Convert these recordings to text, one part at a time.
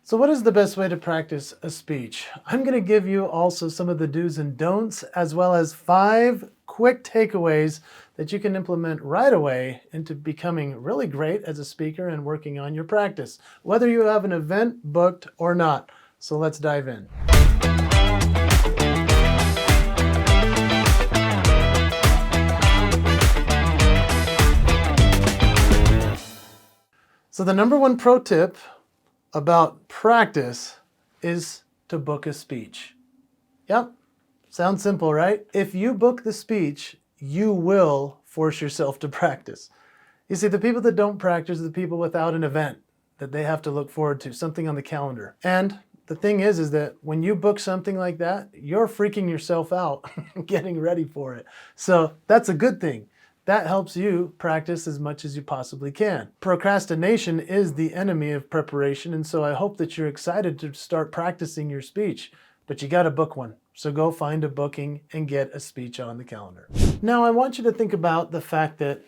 So what is the best way to practice a speech? I'm going to give you also some of the do's and don'ts, as well as 5 quick takeaways that you can implement right away into becoming really great as a speaker and working on your practice, whether you have an event booked or not. So let's dive in. So the number one pro tip about practice is to book a speech. Yep, sounds simple, right? If you book the speech, you will force yourself to practice. You see, the people that don't practice are the people without an event that they have to look forward to, something on the calendar. And the thing is that when you book something like that, you're freaking yourself out getting ready for it. So that's a good thing. That helps you practice as much as you possibly can. Procrastination is the enemy of preparation, and so I hope that you're excited to start practicing your speech, but you gotta book one. So go find a booking and get a speech on the calendar. Now I want you to think about the fact that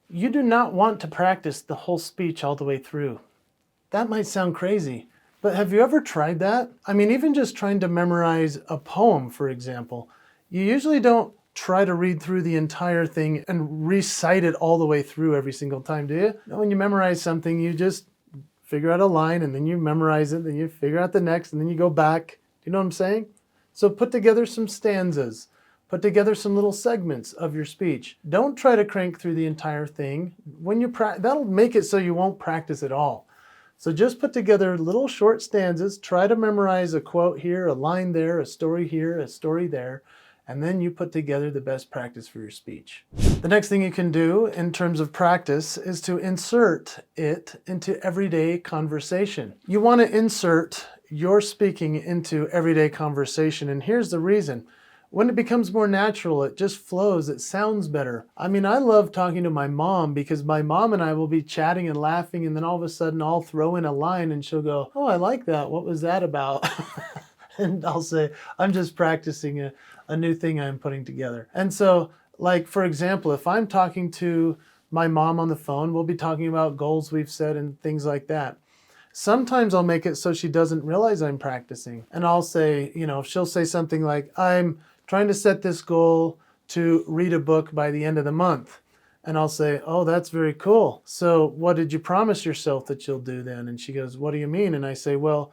you do not want to practice the whole speech all the way through. That might sound crazy, but have you ever tried that? I mean, even just trying to memorize a poem, for example, you usually don't try to read through the entire thing and recite it all the way through every single time, do you? No, when you memorize something, you just figure out a line and then you memorize it, then you figure out the next, and then you go back. Do you know what I'm saying? So put together some stanzas, put together some little segments of your speech. Don't try to crank through the entire thing. When you that'll make it so you won't practice at all. So just put together little short stanzas, try to memorize a quote here, a line there, a story here, a story there, and then you put together the best practice for your speech. The next thing you can do in terms of practice is to insert it into everyday conversation. You want to insert your speaking into everyday conversation, and here's the reason. When it becomes more natural, it just flows, it sounds better. I mean, I love talking to my mom because my mom and I will be chatting and laughing, and then all of a sudden I'll throw in a line and she'll go, "Oh, I like that. What was that about?" And I'll say, "I'm just practicing a new thing I'm putting together." And so, like, for example, if I'm talking to my mom on the phone, we'll be talking about goals we've set and things like that. Sometimes I'll make it so she doesn't realize I'm practicing. And I'll say, you know, she'll say something like, "I'm trying to set this goal to read a book by the end of the month." And I'll say, "Oh, that's very cool. So what did you promise yourself that you'll do then?" And she goes, "What do you mean?" And I say, "Well,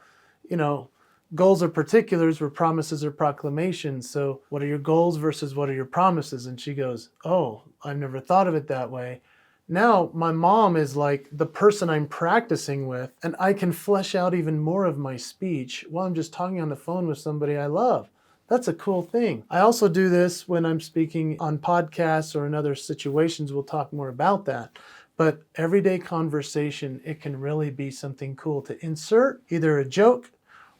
you know, goals are particulars where promises are proclamations. So what are your goals versus what are your promises?" And she goes, "Oh, I've never thought of it that way." Now my mom is like the person I'm practicing with, and I can flesh out even more of my speech while I'm just talking on the phone with somebody I love. That's a cool thing. I also do this when I'm speaking on podcasts or in other situations. We'll talk more about that. But everyday conversation, it can really be something cool to insert either a joke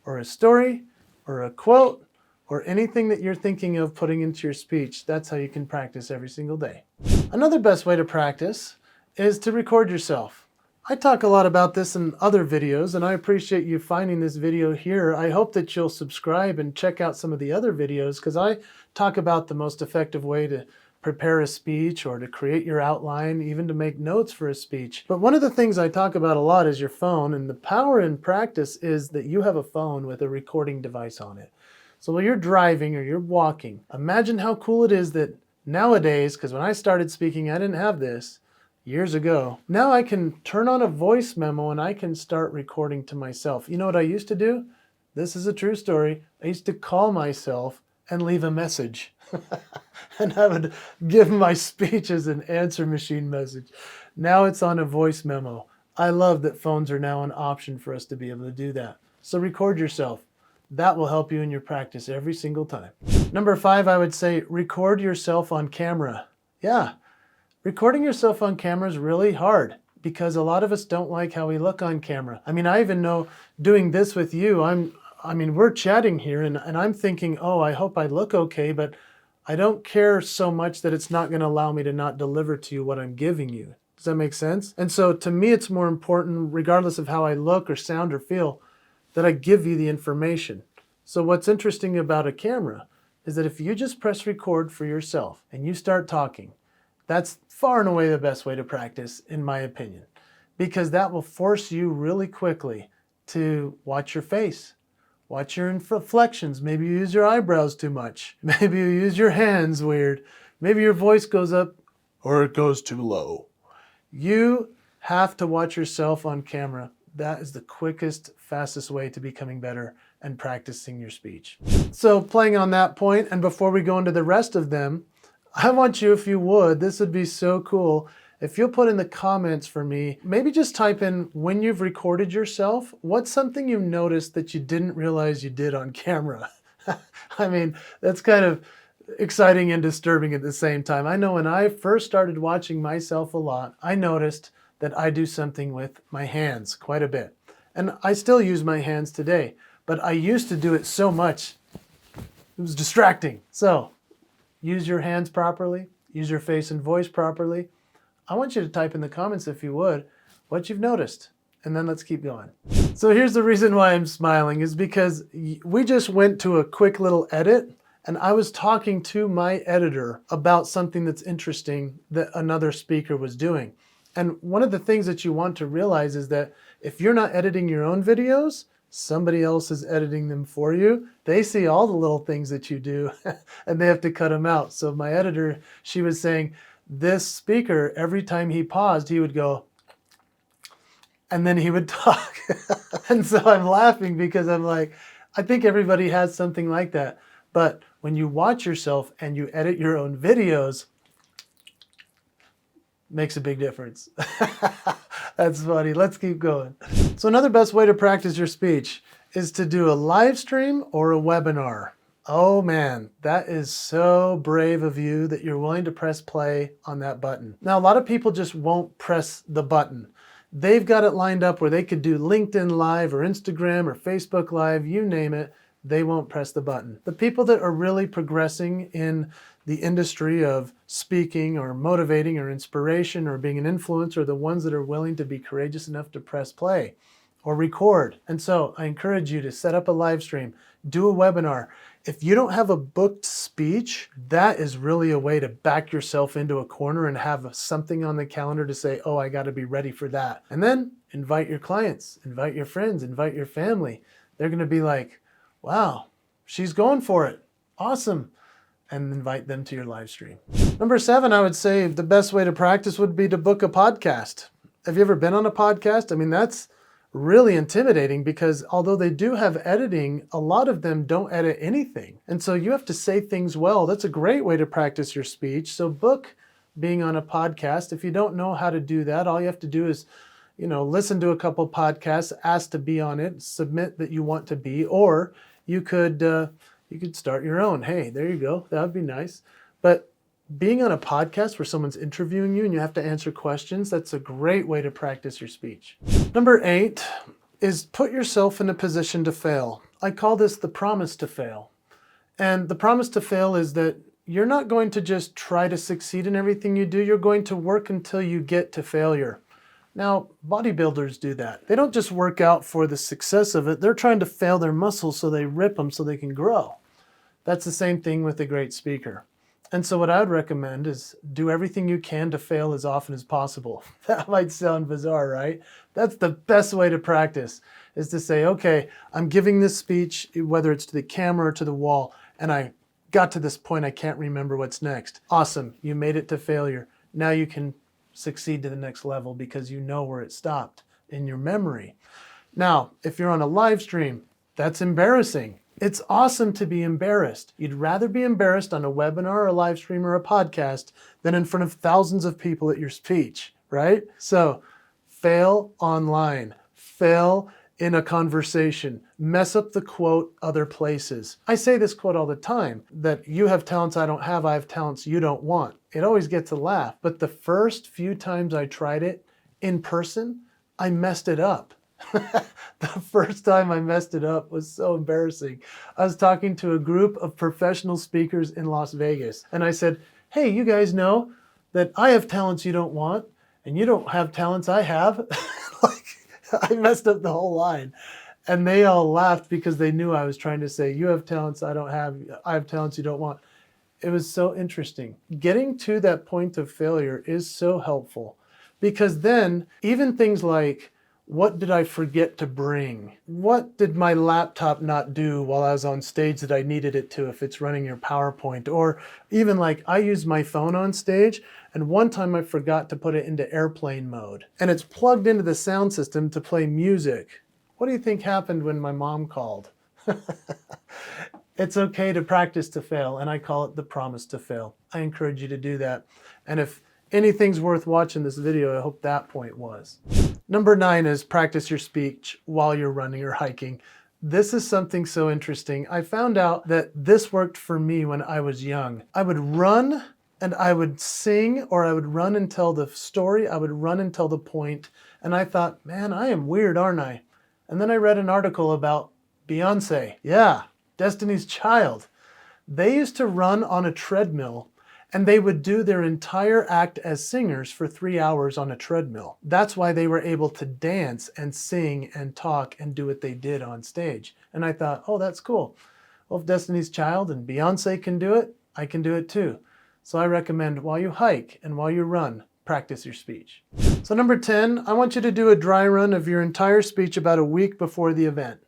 or a story or a quote or anything that you're thinking of putting into your speech. That's how you can practice every single day. Another best way to practice is to record yourself. I talk a lot about this in other videos, and I appreciate you finding this video here. I hope that you'll subscribe and check out some of the other videos, because I talk about the most effective way to prepare a speech or to create your outline, even to make notes for a speech. But one of the things I talk about a lot is your phone, and the power in practice is that you have a phone with a recording device on it. So while you're driving or you're walking, imagine how cool it is that nowadays, because when I started speaking, I didn't have this years ago. Now I can turn on a voice memo and I can start recording to myself. You know what I used to do? This is a true story. I used to call myself and leave a message. And I would give my speech as an answer machine message. Now it's on a voice memo. I love that phones are now an option for us to be able to do that. So record yourself. That will help you in your practice every single time. Number 5, I would say record yourself on camera. Yeah, recording yourself on camera is really hard because a lot of us don't like how we look on camera. I mean, I even know doing this with you, I mean, we're chatting here and I'm thinking, oh, I hope I look okay, but I don't care so much that it's not going to allow me to not deliver to you what I'm giving you. Does that make sense? And so to me, it's more important, regardless of how I look or sound or feel, that I give you the information. So what's interesting about a camera is that if you just press record for yourself and you start talking, that's far and away the best way to practice, in my opinion, because that will force you really quickly to watch your face. Watch your inflections. Maybe you use your eyebrows too much. Maybe you use your hands weird. Maybe your voice goes up or it goes too low. You have to watch yourself on camera. That is the quickest, fastest way to becoming better and practicing your speech. So playing on that point, and before we go into the rest of them, I want you, if you would, this would be so cool, if you'll put in the comments for me, maybe just type in when you've recorded yourself, what's something you noticed that you didn't realize you did on camera? I mean, that's kind of exciting and disturbing at the same time. I know when I first started watching myself a lot, I noticed that I do something with my hands quite a bit. And I still use my hands today, but I used to do it so much, it was distracting. So use your hands properly, use your face and voice properly. I want you to type in the comments, if you would, what you've noticed, and then let's keep going. So here's the reason why I'm smiling, is because we just went to a quick little edit, and I was talking to my editor about something that's interesting that another speaker was doing. And one of the things that you want to realize is that if you're not editing your own videos, somebody else is editing them for you. They see all the little things that you do and they have to cut them out. So my editor, she was saying, this speaker, every time he paused, he would go, and then he would talk. And so I'm laughing because I'm like, I think everybody has something like that. But when you watch yourself and you edit your own videos, makes a big difference. That's funny. Let's keep going. So another best way to practice your speech is to do a live stream or a webinar. Oh man, that is so brave of you that you're willing to press play on that button. Now, a lot of people just won't press the button. They've got it lined up where they could do LinkedIn Live or Instagram or Facebook Live, you name it, they won't press the button. The people that are really progressing in the industry of speaking or motivating or inspiration or being an influencer are the ones that are willing to be courageous enough to press play or record. And so I encourage you to set up a live stream, do a webinar. If you don't have a booked speech, that is really a way to back yourself into a corner and have something on the calendar to say, oh, I got to be ready for that. And then invite your clients, invite your friends, invite your family. They're going to be like, wow, she's going for it. Awesome. And invite them to your live stream. Number 7, I would say the best way to practice would be to book a podcast. Have you ever been on a podcast? I mean, that's really intimidating because although they do have editing, a lot of them don't edit anything. And so you have to say things well. That's a great way to practice your speech. So book being on a podcast. If you don't know how to do that, all you have to do is, listen to a couple podcasts, ask to be on it, submit that you want to be, or you could start your own. Hey, there you go. That would be nice. But being on a podcast where someone's interviewing you and you have to answer questions, that's a great way to practice your speech. Number 8 is put yourself in a position to fail. I call this the promise to fail. And the promise to fail is that you're not going to just try to succeed in everything you do. You're going to work until you get to failure. Now, bodybuilders do that. They don't just work out for the success of it. They're trying to fail their muscles so they rip them so they can grow. That's the same thing with a great speaker. And so what I would recommend is do everything you can to fail as often as possible. That might sound bizarre, right? That's the best way to practice, is to say, okay, I'm giving this speech, whether it's to the camera or to the wall, and I got to this point, I can't remember what's next. Awesome, you made it to failure. Now you can succeed to the next level because you know where it stopped in your memory. Now, if you're on a live stream, that's embarrassing. It's awesome to be embarrassed. You'd rather be embarrassed on a webinar or a live stream or a podcast than in front of thousands of people at your speech, right? So fail online, fail in a conversation, mess up the quote other places. I say this quote all the time, that you have talents I don't have, I have talents you don't want. It always gets a laugh, but the first few times I tried it in person, I messed it up. The first time I messed it up was so embarrassing. I was talking to a group of professional speakers in Las Vegas, and I said, hey, you guys know that I have talents you don't want, and you don't have talents I have. I messed up the whole line. And they all laughed because they knew I was trying to say, you have talents I don't have, I have talents you don't want. It was so interesting. Getting to that point of failure is so helpful because then even things like, What did I forget to bring? What did my laptop not do while I was on stage that I needed it to if it's running your PowerPoint? Or even like I use my phone on stage, and one time I forgot to put it into airplane mode. And it's plugged into the sound system to play music. What do you think happened when my mom called? It's okay to practice to fail, and I call it the promise to fail. I encourage you to do that. And if anything's worth watching this video, I hope that point was. Number 9 is practice your speech while you're running or hiking. This is something so interesting. I found out that this worked for me when I was young. I would run and I would sing, or I would run and tell the story. I would run and tell the point. And I thought, man, I am weird, aren't I? And then I read an article about Beyonce. Yeah, Destiny's Child. They used to run on a treadmill, and they would do their entire act as singers for 3 hours on a treadmill. That's why they were able to dance and sing and talk and do what they did on stage. And I thought, oh, that's cool. Well, if Destiny's Child and Beyonce can do it, I can do it too. So I recommend while you hike and while you run, practice your speech. So number 10, I want you to do a dry run of your entire speech about a week before the event.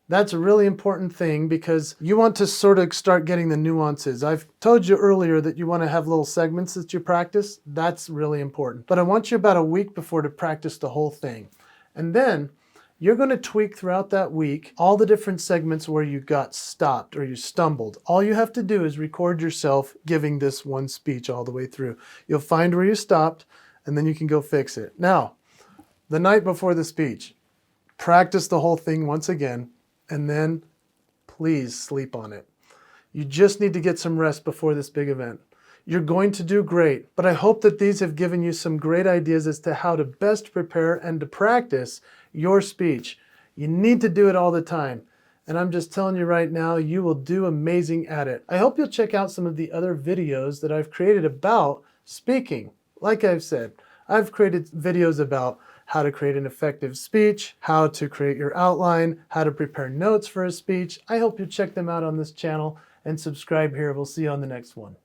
That's a really important thing because you want to sort of start getting the nuances. I've told you earlier that you want to have little segments that you practice. That's really important. But I want you about a week before to practice the whole thing. And then you're going to tweak throughout that week all the different segments where you got stopped or you stumbled. All you have to do is record yourself giving this one speech all the way through. You'll find where you stopped, and then you can go fix it. Now, the night before the speech, practice the whole thing once again. And then please sleep on it. You just need to get some rest before this big event. You're going to do great, but I hope that these have given you some great ideas as to how to best prepare and to practice your speech. You need to do it all the time. And I'm just telling you right now, you will do amazing at it. I hope you'll check out some of the other videos that I've created about speaking. Like I've said, I've created videos about how to create an effective speech, how to create your outline, how to prepare notes for a speech. I hope you check them out on this channel and subscribe here. We'll see you on the next one.